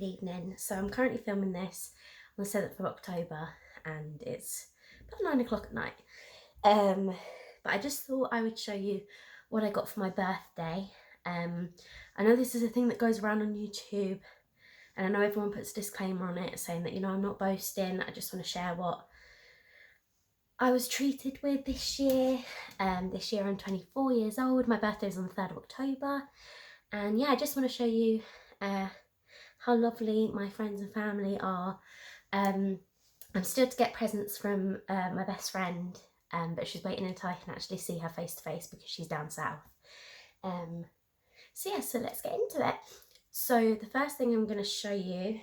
good evening. So I'm currently filming this on the 7th of October and it's about 9 o'clock at night. But I just thought I would show you what I got for my birthday. I know this is a thing that goes around on YouTube and I know everyone puts a disclaimer on it saying that, you know, I'm not boasting. I just want to share what I was treated with this year. This year I'm 24 years old. My birthday is on the 3rd of October. And yeah, I just want to show you how lovely my friends and family are. I'm still to get presents from my best friend, but she's waiting until I can actually see her face to face because she's down south. So yeah, so let's get into it. So the first thing I'm going to show you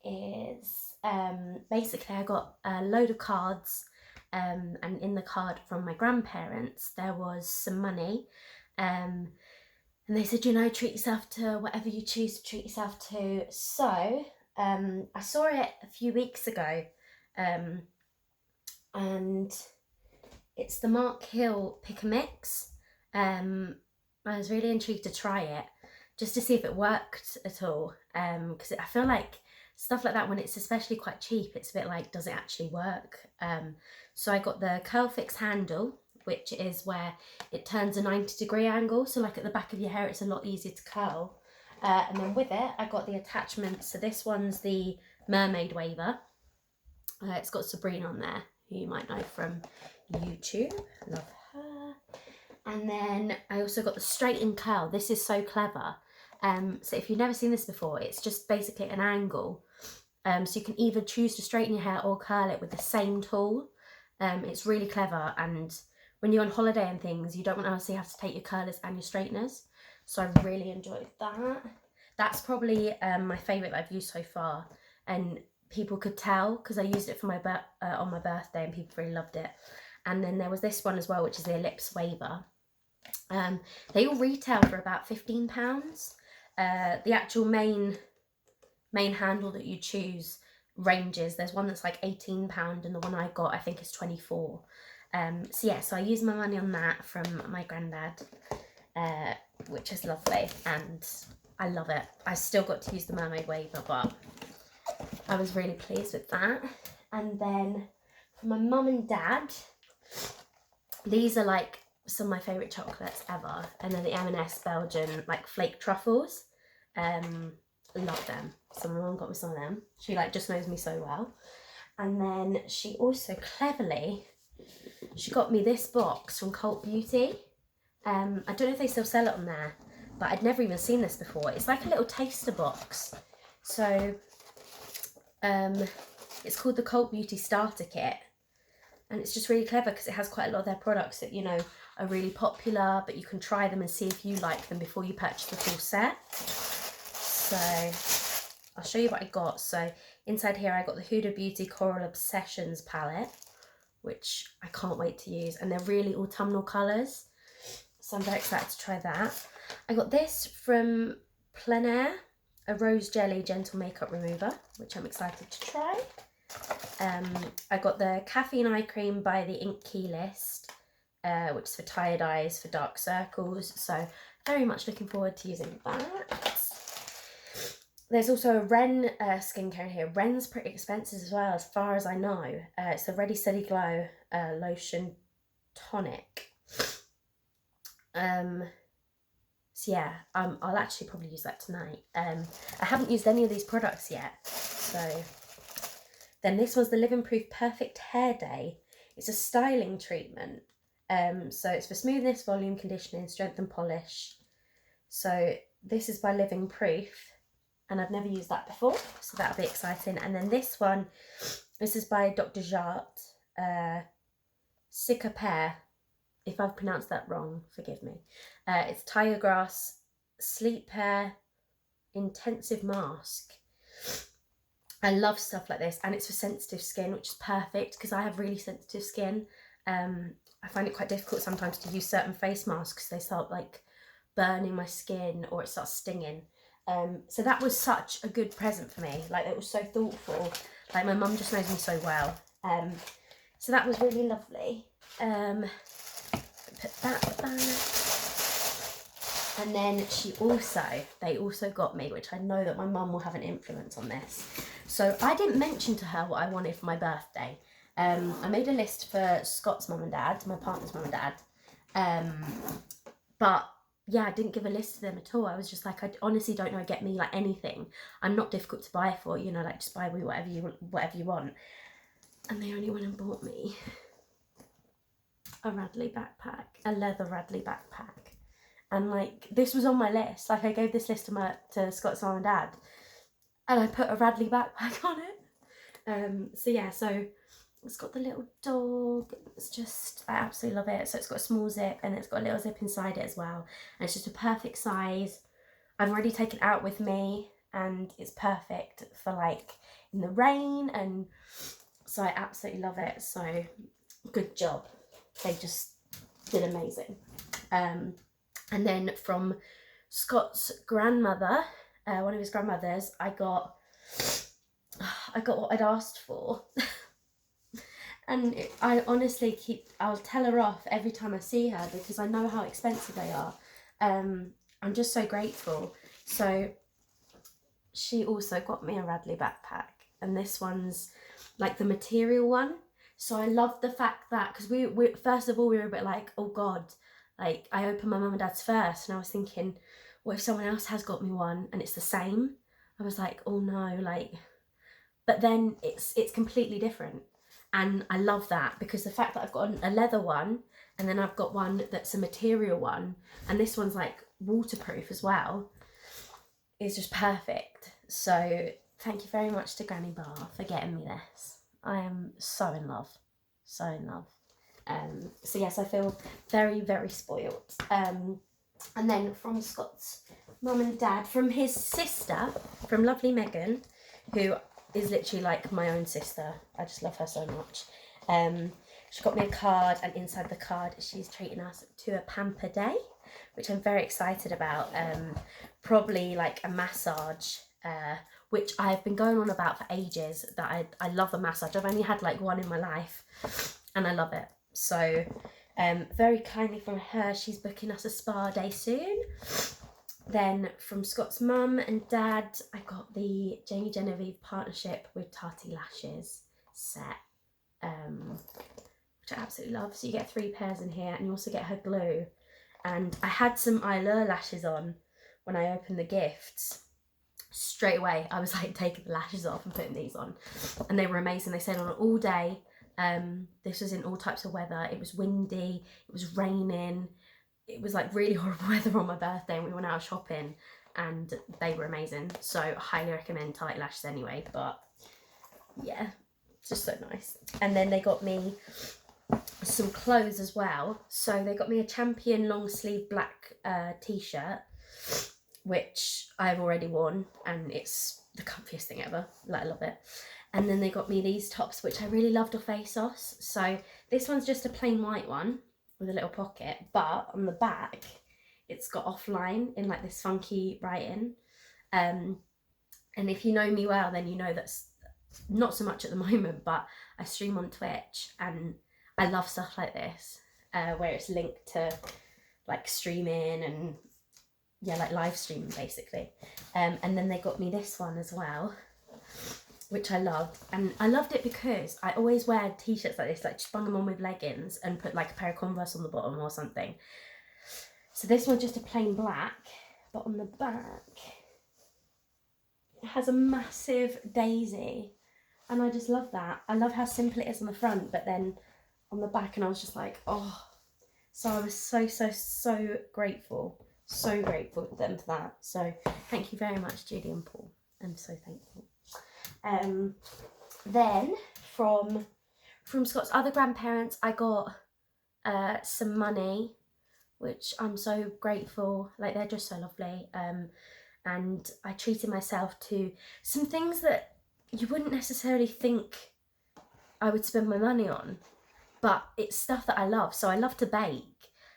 is basically I got a load of cards, and in the card from my grandparents there was some money, and they said, you know, treat yourself to whatever you choose to treat yourself to. So I saw it a few weeks ago, and it's the Mark Hill Pick a Mix. I was really intrigued to try it just to see if it worked at all, because I feel like stuff like that, when it's especially quite cheap, it's a bit like, does it actually work? So I got the curl fix handle, which is where it turns a 90-degree angle, so like at the back of your hair it's a lot easier to curl. And then with it I got the attachment. So this one's the mermaid waver. It's got Sabrina on there, who you might know from YouTube. Love her. And then I also got the straighten curl. This is so clever. So if you've never seen this before, it's just basically an angle. So you can either choose to straighten your hair or curl it with the same tool. It's really clever, and when you're on holiday and things, you don't want to obviously have to take your curlers and your straighteners. So I really enjoyed that. That's probably my favourite that I've used so far, and people could tell because I used it for my on my birthday and people really loved it. And then there was this one as well, which is the ellipse waver. They all retail for about £15. The actual main handle that you choose ranges. There's one that's like £18 and the one I got I think is 24. So yeah, so I used my money on that from my granddad, which is lovely, and I love it. I still got to use the mermaid waver, but I was really pleased with that. And then for my mum and dad, these are like some of my favourite chocolates ever, and they're the M&S Belgian like flake truffles. Love them. So my mum got me some of them. She like just knows me so well. And then she also cleverly, she got me this box from Cult Beauty. I don't know if they still sell it on there, but I'd never even seen this before. It's like a little taster box. So it's called the Cult Beauty Starter Kit, and it's just really clever because it has quite a lot of their products that, you know, are really popular, but you can try them and see if you like them before you purchase the full set. So I'll show you what I got. So inside here I got the Huda Beauty Coral Obsessions palette, which I can't wait to use, and they're really autumnal colours, so I'm very excited to try that. I got this from Plein Air, a rose jelly gentle makeup remover, which I'm excited to try. I got the caffeine eye cream by the Ink Key List, which is for tired eyes, for dark circles, so very much looking forward to using that. There's also a Ren skincare in here. Ren's pretty expensive as well, as far as I know. It's the Ready Steady Glow Lotion Tonic. So yeah, I'll actually probably use that tonight. I haven't used any of these products yet. So then this was the Living Proof Perfect Hair Day. It's a styling treatment. So it's for smoothness, volume, conditioning, strength and polish. So this is by Living Proof, and I've never used that before, so that'll be exciting. And then this one, this is by Dr. Jart, Sika Pear. If I've pronounced that wrong, forgive me. It's Tiger Grass Sleep Hair Intensive Mask. I love stuff like this, and it's for sensitive skin, which is perfect because I have really sensitive skin. I find it quite difficult sometimes to use certain face masks. They start like burning my skin or it starts stinging. So that was such a good present for me. Like, it was so thoughtful. Like, my mum just knows me so well. So that was really lovely. Put that back. And then they also got me, which I know that my mum will have an influence on this. So I didn't mention to her what I wanted for my birthday. I made a list for Scott's mum and dad, my partner's mum and dad. But yeah, I didn't give a list to them at all. I was just like, I honestly don't know, get me like anything. I'm not difficult to buy for, you know, like just buy me whatever you want. And they only went and bought me a Radley backpack, a leather Radley backpack. And like, this was on my list. Like, I gave this list to Scott's mum and dad, and I put a Radley backpack on it. So yeah, so it's got the little dog. It's just, I absolutely love it. So it's got a small zip, and it's got a little zip inside it as well. And it's just a perfect size. I've already taken it out with me, and it's perfect for like in the rain. And so I absolutely love it. So good job. They just did amazing. And then from Scott's grandmother, one of his grandmothers, I got what I'd asked for. And I honestly I'll tell her off every time I see her because I know how expensive they are. I'm just so grateful. So she also got me a Radley backpack, and this one's like the material one. So I love the fact that, because we first of all, we were a bit like, oh God, like I opened my mum and dad's first, and I was thinking, what if someone else has got me one and it's the same? I was like, oh no, like, but then it's completely different. And I love that, because the fact that I've got a leather one, and then I've got one that's a material one, and this one's like waterproof as well, is just perfect. So thank you very much to Granny Bar for getting me this. I am so in love, so in love. So yes, I feel very, very spoiled. And then from Scott's mum and dad, from his sister, from lovely Megan, who is literally like my own sister. I just love her so much. She got me a card, and inside the card she's treating us to a pamper day, which I'm very excited about. Probably like a massage, which I've been going on about for ages, that I love a massage. I've only had like one in my life, and I love it. So very kindly from her, she's booking us a spa day soon. Then from Scott's mum and dad, I got the Jamie Genevieve partnership with Tati Lashes set, which I absolutely love. So you get 3 pairs in here, and you also get her glue. And I had some Eyelure lashes on when I opened the gifts. Straight away, I was like taking the lashes off and putting these on, and they were amazing. They stayed on all day. This was in all types of weather. It was windy, it was raining, it was like really horrible weather on my birthday, and we went out shopping, and they were amazing. So I highly recommend Tight Lashes anyway, but yeah, it's just so nice. And then they got me some clothes as well. So they got me a Champion long sleeve black t-shirt, which I've already worn, and it's the comfiest thing ever. Like, I love it. And then they got me these tops, which I really loved off ASOS. So this one's just a plain white one with a little pocket, but on the back it's got offline in like this funky writing. And if you know me well, then you know that's not so much at the moment, but I stream on Twitch, and I love stuff like this, where it's linked to like streaming and yeah, like live streaming basically. And then they got me this one as well, which I loved. And I loved it because I always wear t-shirts like this, like just bung them on with leggings and put like a pair of Converse on the bottom or something. So this one's just a plain black, but on the back it has a massive daisy, and I just love that. I love how simple it is on the front, but then on the back, and I was just like, oh. So I was so grateful. So grateful to them for that. So thank you very much, Judy and Paul. I'm so thankful. Then from Scott's other grandparents, I got some money, which I'm so grateful. Like, they're just so lovely. And I treated myself to some things that you wouldn't necessarily think I would spend my money on, but it's stuff that I love. So I love to bake.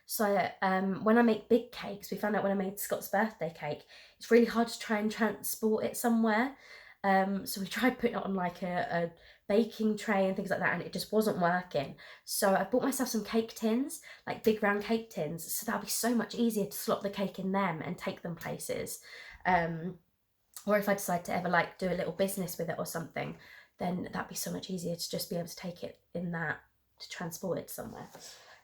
So when I make big cakes, we found out when I made Scott's birthday cake, it's really hard to try and transport it somewhere. So we tried putting it on like a baking tray and things like that, and it just wasn't working. So I bought myself some cake tins, like big round cake tins, so that'll be so much easier to slot the cake in them and take them places. Or if I decide to ever like do a little business with it or something, then that'd be so much easier to just be able to take it in that, to transport it somewhere.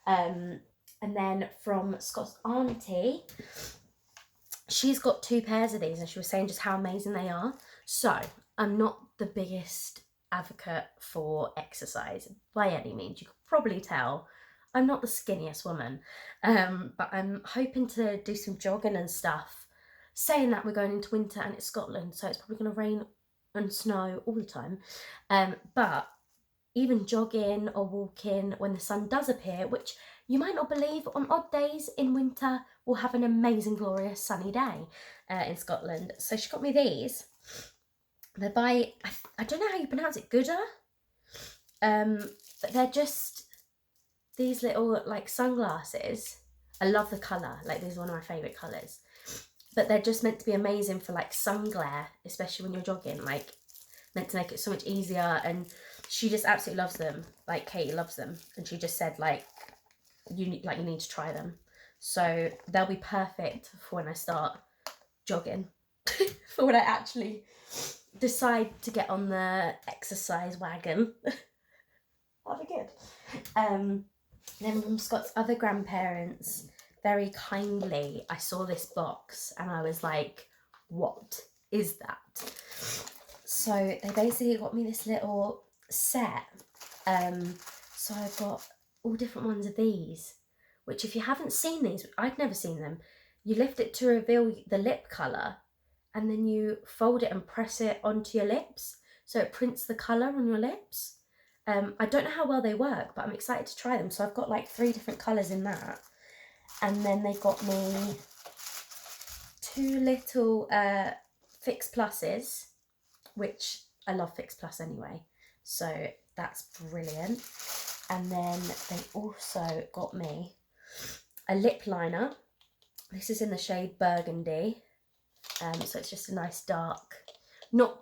And then from Scott's auntie, she's got 2 pairs of these, and she was saying just how amazing they are. So I'm not the biggest advocate for exercise by any means. You could probably tell I'm not the skinniest woman, but I'm hoping to do some jogging and stuff. Saying that, we're going into winter and it's Scotland, so it's probably going to rain and snow all the time. But even jogging or walking when the sun does appear, which you might not believe, on odd days in winter we'll have an amazing, glorious sunny day in Scotland. So she got me these. They're by, I don't know how you pronounce it, Gouda, but they're just these little like sunglasses. I love the colour, like these are one of my favourite colours, but they're just meant to be amazing for like sun glare, especially when you're jogging, like meant to make it so much easier. And she just absolutely loves them, like Katie loves them, and she just said like you need to try them. So they'll be perfect for when I start jogging for when I actually decide to get on the exercise wagon. That'll be good. Then from Scott's other grandparents, very kindly, I saw this box and I was like, what is that? So they basically got me this little set. So I've got all different ones of these, which if you haven't seen these, I'd never seen them. You lift it to reveal the lip colour, and then you fold it and press it onto your lips, so it prints the colour on your lips. I don't know how well they work, but I'm excited to try them. So I've got like 3 different colours in that. And then they got me 2 little Fix Pluses, which I love Fix Plus anyway, so that's brilliant. And then they also got me a lip liner. This is in the shade Burgundy, so it's just a nice dark, not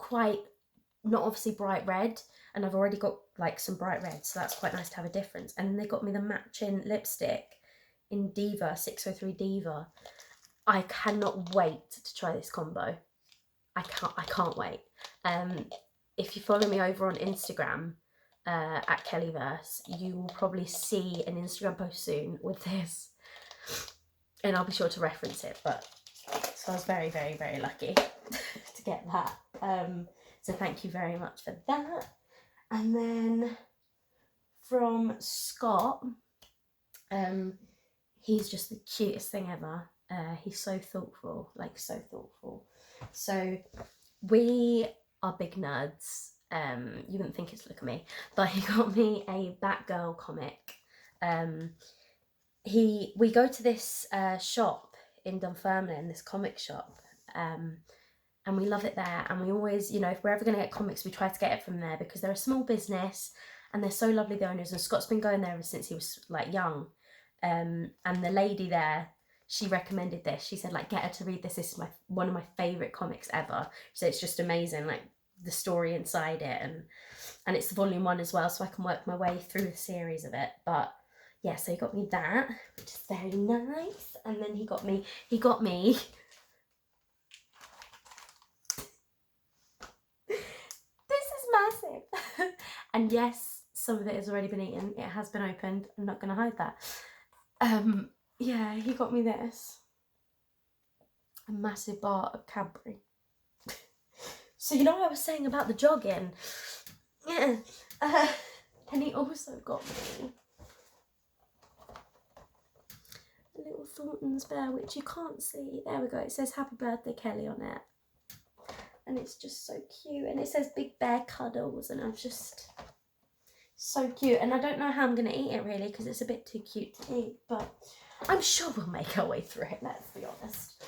obviously bright red, and I've already got like some bright red, so that's quite nice to have a difference. And then they got me the matching lipstick in Diva, 603 Diva. I cannot wait to try this combo. I can't wait. If you follow me over on Instagram at Kellyverse, you will probably see an Instagram post soon with this, and I'll be sure to reference it. But so I was very, very, very lucky to get that. So thank you very much for that. And then from Scott, he's just the cutest thing ever. He's so thoughtful, like so thoughtful. So we are big nerds. You wouldn't think it to look at me, but he got me a Batgirl comic. We go to this shop in Dunfermline, this comic shop, and we love it there. And we always, you know, if we're ever going to get comics, we try to get it from there because they're a small business and they're so lovely, the owners. And Scott's been going there ever since he was like young. And the lady there, she recommended this. She said like, get her to read this. This is one of my favourite comics ever. So it's just amazing, like the story inside it, and it's the volume 1 as well, so I can work my way through the series of it. But yeah, so he got me that, which is very nice. And then he got me this is massive. And yes, some of it has already been eaten. It has been opened. I'm not going to hide that. Yeah, he got me this. A massive bar of Cadbury. So you know what I was saying about the jogging? Yeah. And he also got me a little Thornton's bear, which you can't see. There we go. It says Happy Birthday Kelly on it. And it's just so cute. And it says Big Bear Cuddles, and I'm just so cute. And I don't know how I'm going to eat it really because it's a bit too cute to eat, but I'm sure we'll make our way through it, let's be honest.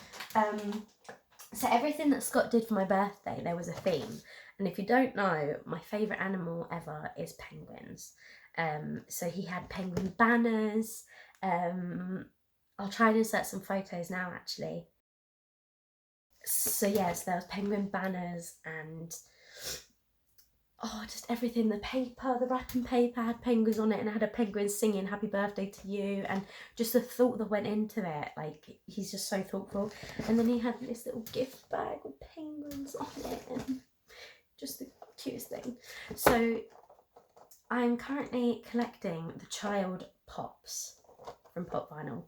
So everything that Scott did for my birthday, there was a theme. And if you don't know, my favourite animal ever is penguins. So he had penguin banners. I'll try and insert some photos now, actually. So yes, there was penguin banners, and oh, just everything. The paper, the wrapping paper had penguins on it, and I had a penguin singing "Happy Birthday to You," and just the thought that went into it. Like, he's just so thoughtful. And then he had this little gift bag with penguins on it, and just the cutest thing. So I'm currently collecting the child pops from Pop Vinyl.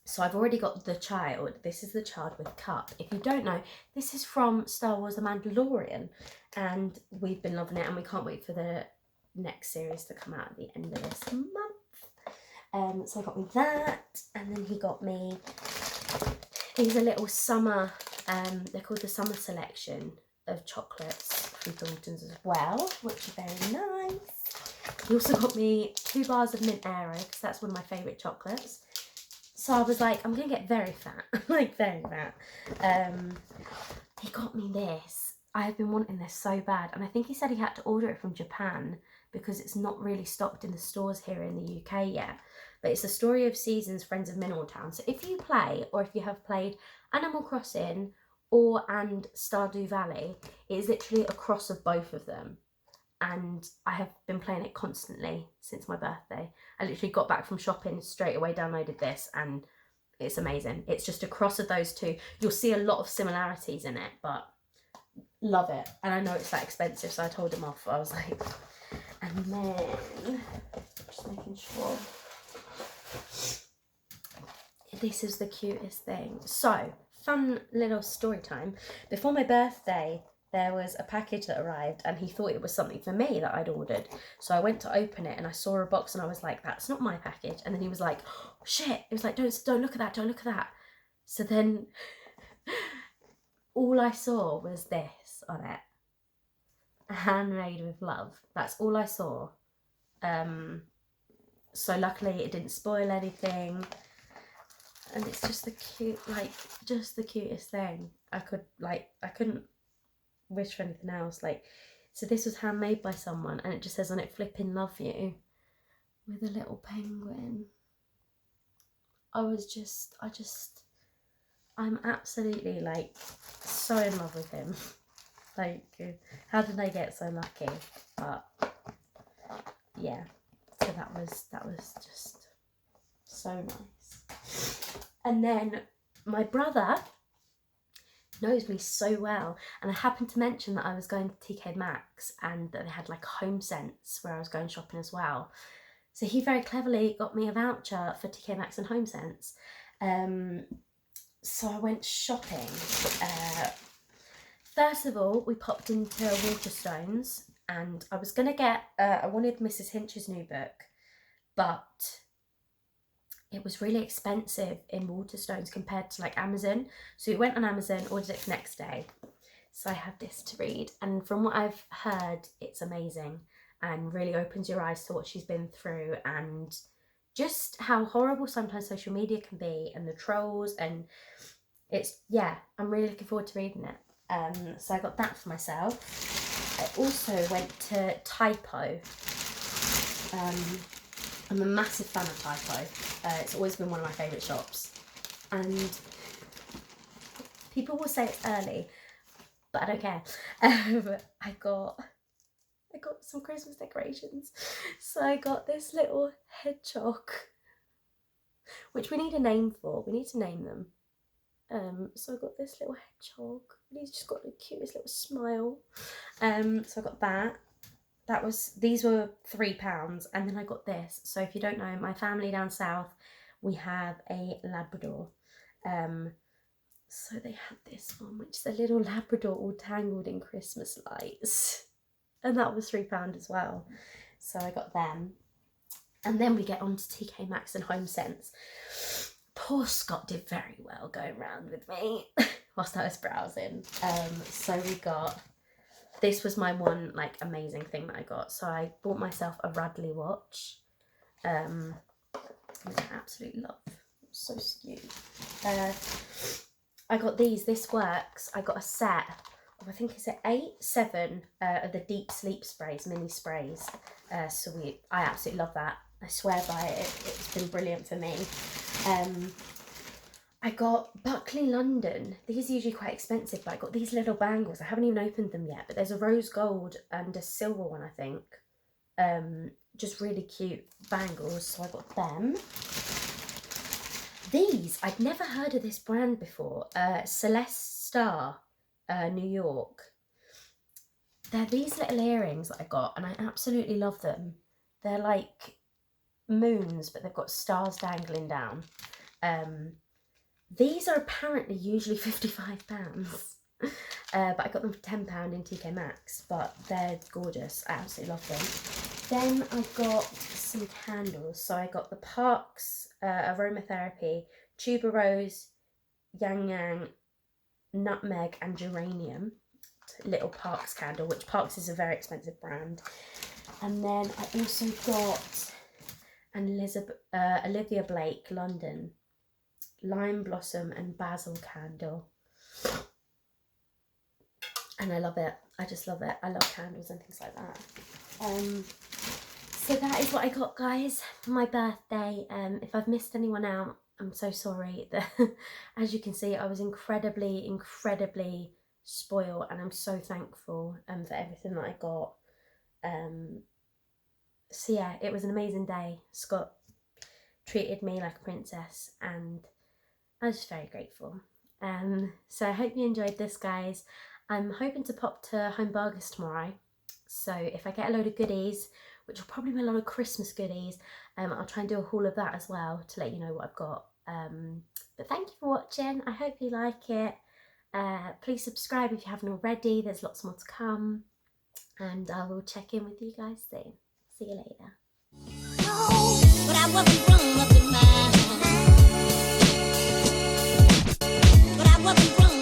So I've already got the child. This is the child with cup. If you don't know, this is from Star Wars The Mandalorian, and we've been loving it, and we can't wait for the next series to come out at the end of this month. So I got me that, and then he got me, these are little summer, they're called the Summer Selection of chocolates from Thornton's as well, which are very nice. He also got me 2 bars of mint Aero, because that's one of my favourite chocolates. So I was like, I'm going to get very fat, like very fat. He got me this. I have been wanting this so bad. And I think he said he had to order it from Japan because it's not really stocked in the stores here in the UK yet. But it's the Story of Seasons, Friends of Mineral Town. So if you play, or if you have played Animal Crossing and Stardew Valley, it is literally a cross of both of them. And I have been playing it constantly since my birthday. I literally got back from shopping, straight away downloaded this, and it's amazing. It's just a cross of those two. You'll see a lot of similarities in it, but love it. And I know it's that expensive, so I told him off. I was like, and then, just making sure. This is the cutest thing. So, fun little story time. Before my birthday, there was a package that arrived, and he thought it was something for me that I'd ordered. So I went to open it, and I saw a box, and I was like, that's not my package. And then he was like, oh, shit. It was like, don't look at that, don't look at that. So then all I saw was this on it. Handmade with love. That's all I saw. So luckily it didn't spoil anything. And it's just the just the cutest thing. I couldn't wish for anything else. Like, so this was handmade by someone, and it just says on it, "Flipping love you," with a little penguin. I'm absolutely like so in love with him. Like, how did I get so lucky? But yeah, so that was just so nice. And then my brother knows me so well, and I happened to mention that I was going to TK Maxx and that they had like Home Sense where I was going shopping as well. So he very cleverly got me a voucher for TK Maxx and Home Sense. So I went shopping. First of all, we popped into Waterstones, and I was going to get, I wanted Mrs. Hinch's new book, but it was really expensive in Waterstones compared to like Amazon. So we went on Amazon, ordered it for next day. So I had this to read, and from what I've heard, it's amazing and really opens your eyes to what she's been through, and just how horrible sometimes social media can be, and the trolls, and it's, yeah, I'm really looking forward to reading it. So I got that for myself. I also went to Typo. I'm a massive fan of Typo. It's always been one of my favourite shops. And people will say it's early, but I don't care. I got some Christmas decorations. So I got this little hedgehog, which we need a name for. We need to name them. So I got this little hedgehog, and he's just got the cutest little smile. So I got that. These were £3, and then I got this. So if you don't know, my family down south, we have a Labrador. So they had this one, which is a little Labrador all tangled in Christmas lights, and that was £3 as well. So I got them, and then we get on to TK Maxx and Home Sense. Poor Scott did very well going around with me whilst I was browsing. So we got, this was my one like amazing thing that I got. So I bought myself a Radley watch, which I absolutely love. It's so cute. I got these. This works. I got a set of, I think it's 7 of the deep sleep sprays, mini sprays. So I absolutely love that. I swear by it. It's been brilliant for me. I got Buckley London. These are usually quite expensive, but I got these little bangles. I haven't even opened them yet, but there's a rose gold and a silver one, I think. Just really cute bangles, so I got them. These, I'd never heard of this brand before. Celeste Star, New York. They're these little earrings that I got, and I absolutely love them. They're like moons, but they've got stars dangling down. These are apparently usually £55. But I got them for £10 in TK Maxx, but they're gorgeous. I absolutely love them. Then I got some candles. So I got the Parks Aromatherapy Tuberose, Yang Yang, Nutmeg and Geranium little Parks candle, which Parks is a very expensive brand. And then I also got an Olivia Blake London Lime Blossom and Basil candle. And I love it. I just love it. I love candles and things like that. So that is what I got, guys, for my birthday. If I've missed anyone out, I'm so sorry. As you can see, I was incredibly spoiled, and I'm so thankful for everything that I got. So yeah, it was an amazing day. Scott treated me like a princess, and I was just very grateful. So I hope you enjoyed this, guys. I'm hoping to pop to Home Bargains tomorrow, so if I get a load of goodies, which will probably be a lot of Christmas goodies, I'll try and do a haul of that as well to let you know what I've got. But thank you for watching. I hope you like it. Please subscribe if you haven't already. There's lots more to come, and I will check in with you guys soon. See you later. Oh, but I wasn't wrong up in my mind. But I wasn't wrong.